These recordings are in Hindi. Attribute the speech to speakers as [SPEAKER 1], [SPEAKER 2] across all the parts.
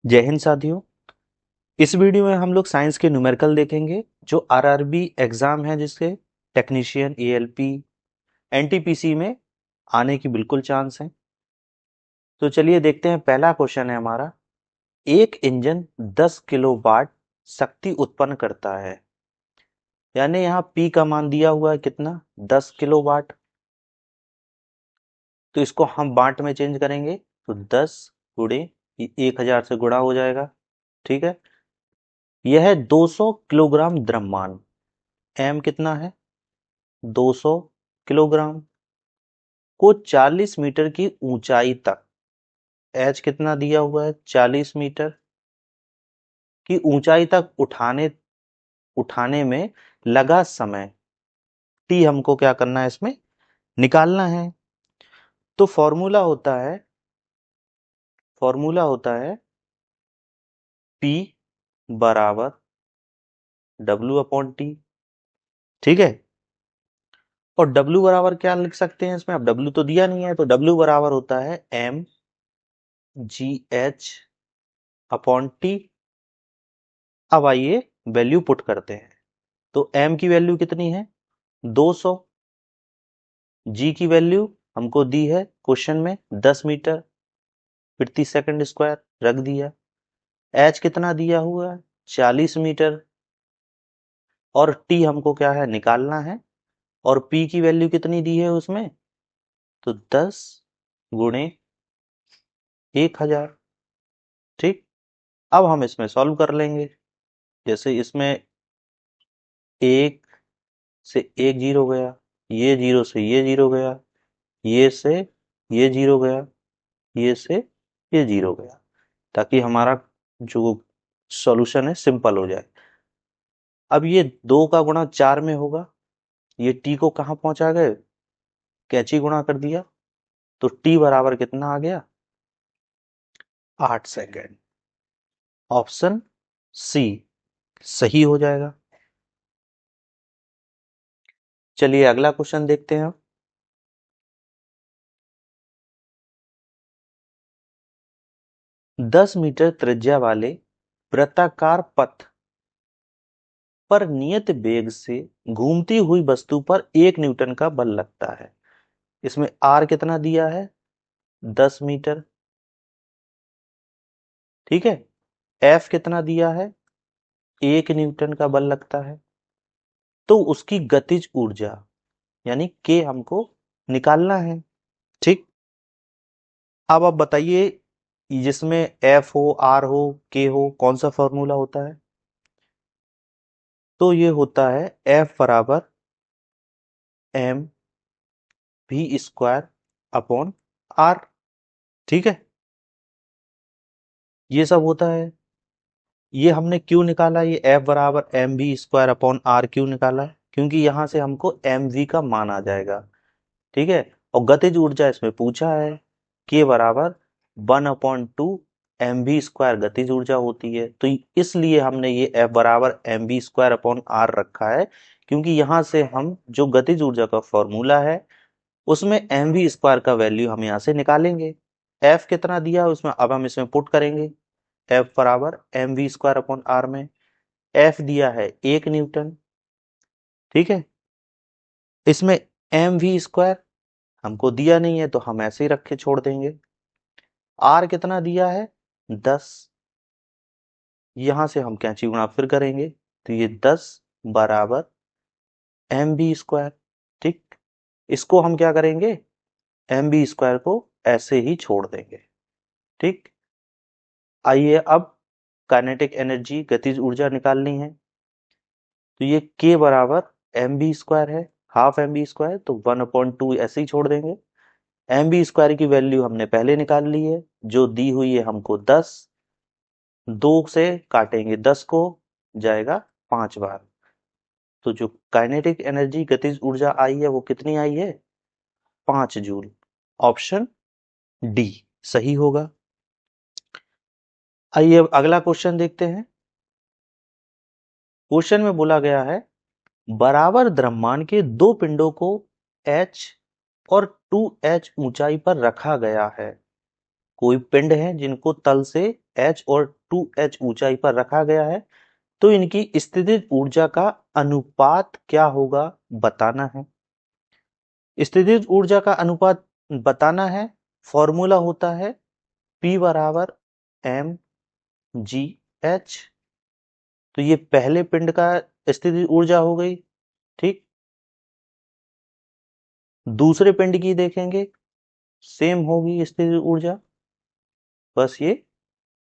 [SPEAKER 1] जय हिंद साथियों। इस वीडियो में हम लोग साइंस के न्यूमेरिकल देखेंगे जो आरआरबी एग्जाम है, जिसके टेक्नीशियन, एएलपी, एनटीपीसी में आने की बिल्कुल चांस है। तो चलिए देखते हैं। पहला क्वेश्चन है हमारा, एक इंजन 10 किलोवाट शक्ति उत्पन्न करता है। यानी यहाँ पी का मान दिया हुआ है कितना, 10 किलोवाट। तो इसको हम वाट में चेंज करेंगे तो 10 गुणे 1000 से गुणा हो जाएगा। ठीक है। यह 200 किलोग्राम द्रव्यमान, एम कितना है, 200 किलोग्राम, को 40 मीटर की ऊंचाई तक, एच कितना दिया हुआ है, 40 मीटर की ऊंचाई तक उठाने में लगा समय, टी हमको क्या करना है, इसमें निकालना है। तो फॉर्मूला होता है पी बराबर डब्ल्यू अपॉन टी। ठीक है। और W बराबर क्या लिख सकते हैं इसमें, अब W तो दिया नहीं है, तो W बराबर होता है M G H upon T. अब आइए वैल्यू पुट करते हैं। तो m की वैल्यू कितनी है, 200। g की वैल्यू हमको दी है क्वेश्चन में 10 मीटर प्रति सेकंड स्क्वायर, रख दिया। h कितना दिया हुआ है, 40 मीटर। और t हमको क्या है, निकालना है। और p की वैल्यू कितनी दी है उसमें, तो 10 गुणे 1000। ठीक। अब हम इसमें सॉल्व कर लेंगे। जैसे इसमें एक से एक जीरो गया, ये जीरो से ये जीरो गया, ये से ये जीरो गया, ये से ये जीरो गया, ताकि हमारा जो सॉल्यूशन है सिंपल हो जाए। अब ये 2 का गुणा 4 में होगा, ये टी को कहाँ पहुंचा गए, कैंची गुणा कर दिया, तो टी बराबर कितना आ गया, 8 सेकेंड। ऑप्शन सी सही हो जाएगा। चलिए अगला क्वेश्चन देखते हैं। 10 मीटर त्रिज्या वाले वृत्ताकार पथ पर नियत वेग से घूमती हुई वस्तु पर 1 न्यूटन का बल लगता है। इसमें आर कितना दिया है, 10 मीटर। ठीक है। एफ कितना दिया है, 1 न्यूटन का बल लगता है। तो उसकी गतिज ऊर्जा यानी के हमको निकालना है। ठीक। अब आप बताइए, जिसमें एफ हो, आर हो, के हो, कौन सा फॉर्मूला होता है। तो ये होता है एफ बराबर M V square upon R. ठीक है। ये सब होता है। ये हमने क्यों निकाला, ये एफ बराबर M V square upon R क्यों निकाला, क्योंकि यहां से हमको एम वी का मान आ जाएगा। ठीक है। और गतिज ऊर्जा इसमें पूछा है, के बराबर 1/2 एम वी स्क्वायर गतिज ऊर्जा होती है। तो इसलिए हमने ये एफ बराबर M V square upon R रखा है, क्योंकि यहां से हम जो गतिज ऊर्जा का फॉर्मूला है उसमें एम वी स्क्वायर का वैल्यू हम यहाँ से निकालेंगे। एफ कितना दिया है उसमें, अब हम इसमें पुट करेंगे। एफ बराबर M V square upon R में एफ दिया है 1 न्यूटन। ठीक है। इसमें एम वी स्क्वायर हमको दिया नहीं है, तो हम ऐसे ही रख के छोड़ देंगे। आर कितना दिया है, 10। यहां से हम कैंची गुणा फिर करेंगे, तो ये 10 बराबर एम बी स्क्वायर। ठीक। इसको हम क्या करेंगे, एम बी स्क्वायर को ऐसे ही छोड़ देंगे। ठीक। आइए अब काइनेटिक एनर्जी गतिज ऊर्जा निकालनी है। तो ये के बराबर एम बी स्क्वायर है, हाफ एम बी स्क्वायर, तो 1/2 ऐसे ही छोड़ देंगे। एम बी स्क्वायर की वैल्यू हमने पहले निकाल ली है, जो दी हुई है हमको 10। 2 से काटेंगे 10 को, जाएगा 5 बार। तो जो काइनेटिक एनर्जी गतिज ऊर्जा आई है वो कितनी आई है, 5 जूल। ऑप्शन डी सही होगा। आइए अब अगला क्वेश्चन देखते हैं। क्वेश्चन में बोला गया है, बराबर द्रव्यमान के दो पिंडों को h और 2h ऊंचाई पर रखा गया है। कोई पिंड है जिनको तल से h और 2h ऊंचाई पर रखा गया है, तो इनकी स्थितिज ऊर्जा का अनुपात क्या होगा बताना है। स्थितिज ऊर्जा का अनुपात बताना है, फॉर्मूला होता है P बराबर एम जी एच। तो ये पहले पिंड का स्थितिज ऊर्जा हो गई, ठीक। दूसरे पिंड की देखेंगे, सेम होगी स्थितिज ऊर्जा, बस ये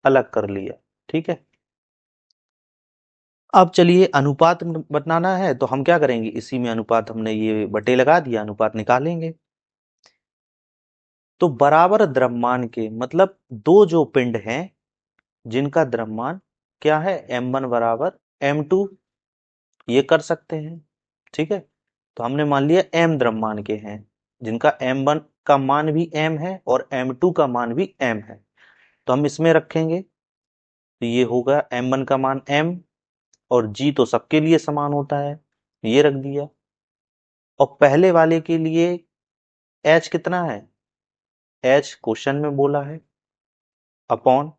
[SPEAKER 1] अलग कर लिया, ठीक है। अब चलिए अनुपात बनाना है, तो हम क्या करेंगे, इसी में अनुपात हमने ये बटे लगा दिया, अनुपात निकालेंगे। तो बराबर द्रव्यमान के मतलब दो जो पिंड हैं जिनका द्रव्यमान क्या है, m1 बराबर m2, ये कर सकते हैं, ठीक है। तो हमने मान लिया m द्रव्यमान के हैं जिनका m1 का मान भी m है और m2 का मान भी m है, तो हम इसमें रखेंगे। तो ये होगा m1 का मान m, और g तो सबके लिए समान होता है, ये रख दिया। और पहले वाले के लिए h कितना है, h क्वेश्चन में बोला है, अपॉन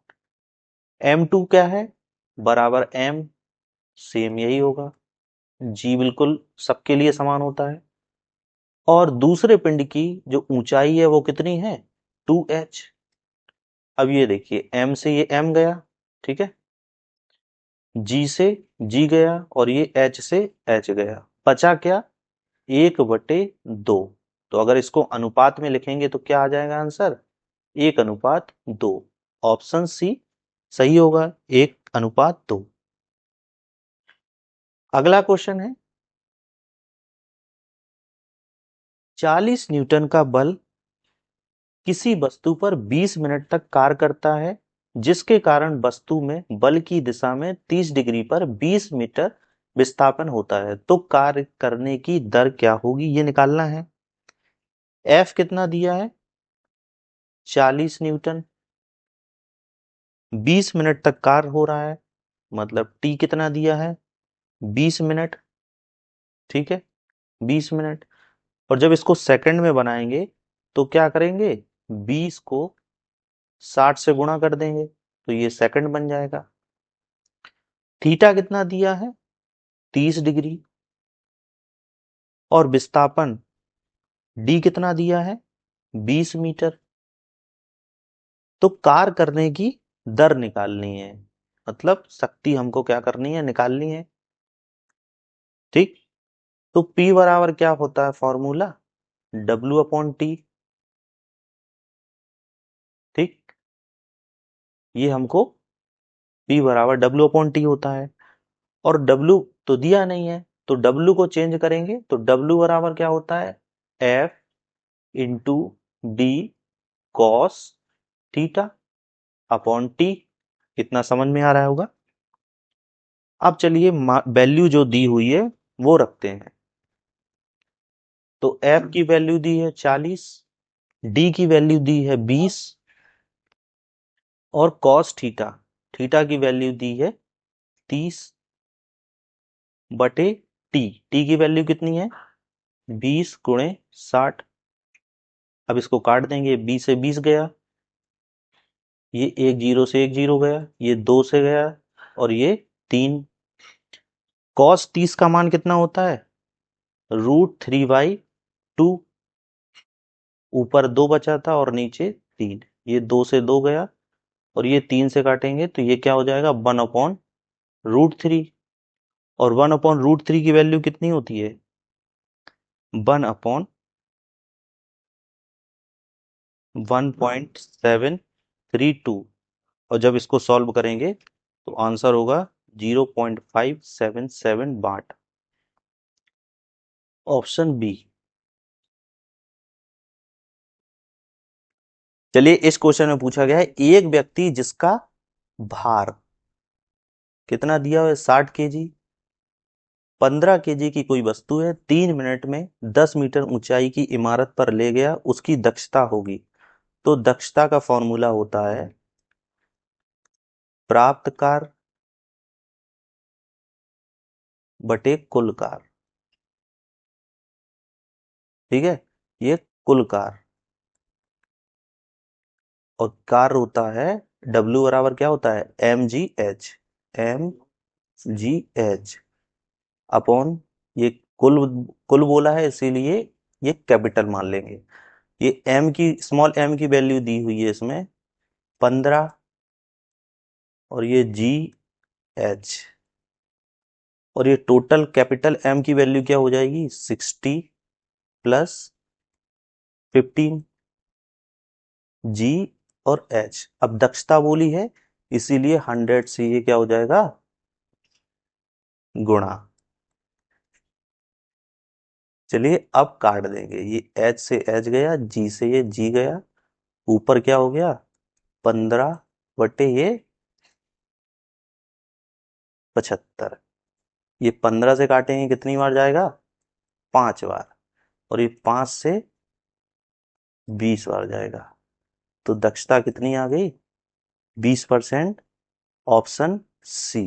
[SPEAKER 1] m2 क्या है, बराबर m, सेम यही होगा। g बिल्कुल सबके लिए समान होता है। और दूसरे पिंड की जो ऊंचाई है वो कितनी है, 2h। अब ये देखिए m से ये m गया, ठीक है, g से g गया, और ये h से h गया, बचा क्या, 1/2। तो अगर इसको अनुपात में लिखेंगे तो क्या आ जाएगा आंसर, 1:2। ऑप्शन सी सही होगा, 1:2। अगला क्वेश्चन है, 40 न्यूटन का बल किसी वस्तु पर 20 मिनट तक कार्य करता है, जिसके कारण वस्तु में बल की दिशा में 30 डिग्री पर 20 मीटर विस्थापन होता है, तो कार्य करने की दर क्या होगी, ये निकालना है। F कितना दिया है, 40 न्यूटन, 20 मिनट तक कार्य हो रहा है, मतलब T कितना दिया है, 20 मिनट, ठीक है, 20 मिनट। और जब इसको सेकंड में बनाएंगे तो क्या करेंगे, 20 को 60 से गुणा कर देंगे तो ये सेकंड बन जाएगा। थीटा कितना दिया है, 30 डिग्री, और विस्थापन डी कितना दिया है, 20 मीटर। तो कार्य करने की दर निकालनी है, मतलब शक्ति हमको क्या करनी है, निकालनी है, ठीक। तो P बराबर क्या होता है फॉर्मूला, W/T, ठीक। ये हमको P बराबर W/T होता है, और W तो दिया नहीं है, तो W को चेंज करेंगे तो W बराबर क्या होता है, F into D cos theta upon T. इतना समझ में आ रहा होगा। अब चलिए वैल्यू जो दी हुई है वो रखते हैं। तो F की वैल्यू दी है 40, D की वैल्यू दी है 20, और कॉस थीटा, थीटा की वैल्यू दी है 30 बटे टी, टी की वैल्यू कितनी है, 20 गुणे 60। अब इसको काट देंगे, 20 से 20 गया, ये एक जीरो से एक जीरो गया, ये 2 से गया, और ये 3। कॉस 30 का मान कितना होता है, √3/2। ऊपर 2 बचा था और नीचे 3, ये 2 से 2 गया, और ये 3 से काटेंगे तो ये क्या हो जाएगा, 1/√3। और 1/√3 की वैल्यू कितनी होती है, 1/1.732। और जब इसको सॉल्व करेंगे तो आंसर होगा 0.577 वाट, ऑप्शन बी। चलिए इस क्वेश्चन में पूछा गया है, एक व्यक्ति जिसका भार कितना दिया हुआ है, 60 kg, 15 kg की कोई वस्तु है, 3 मिनट में 10 मीटर ऊंचाई की इमारत पर ले गया, उसकी दक्षता होगी। तो दक्षता का फॉर्मूला होता है प्राप्त कार्य बटे कुल कार्य, ठीक है। ये कुल कार्य, और कार्य होता है W बराबर क्या होता है, mgh अपॉन ये कुल कुल बोला है इसीलिए ये कैपिटल मान लेंगे। ये m की स्मॉल m की वैल्यू दी हुई है इसमें 15 और ये GH और ये टोटल कैपिटल M की वैल्यू क्या हो जाएगी 60 प्लस 15 G और H। अब दक्षता बोली है इसीलिए 100 से ये क्या हो जाएगा गुणा। चलिए अब काट देंगे, ये H से H गया, G से ये G गया, ऊपर क्या हो गया 15 बटे ये 75। ये 15 से काटेंगे कितनी बार जाएगा 5 बार, और ये 5 से 20 बार जाएगा। तो दक्षता कितनी आ गई 20%, ऑप्शन सी।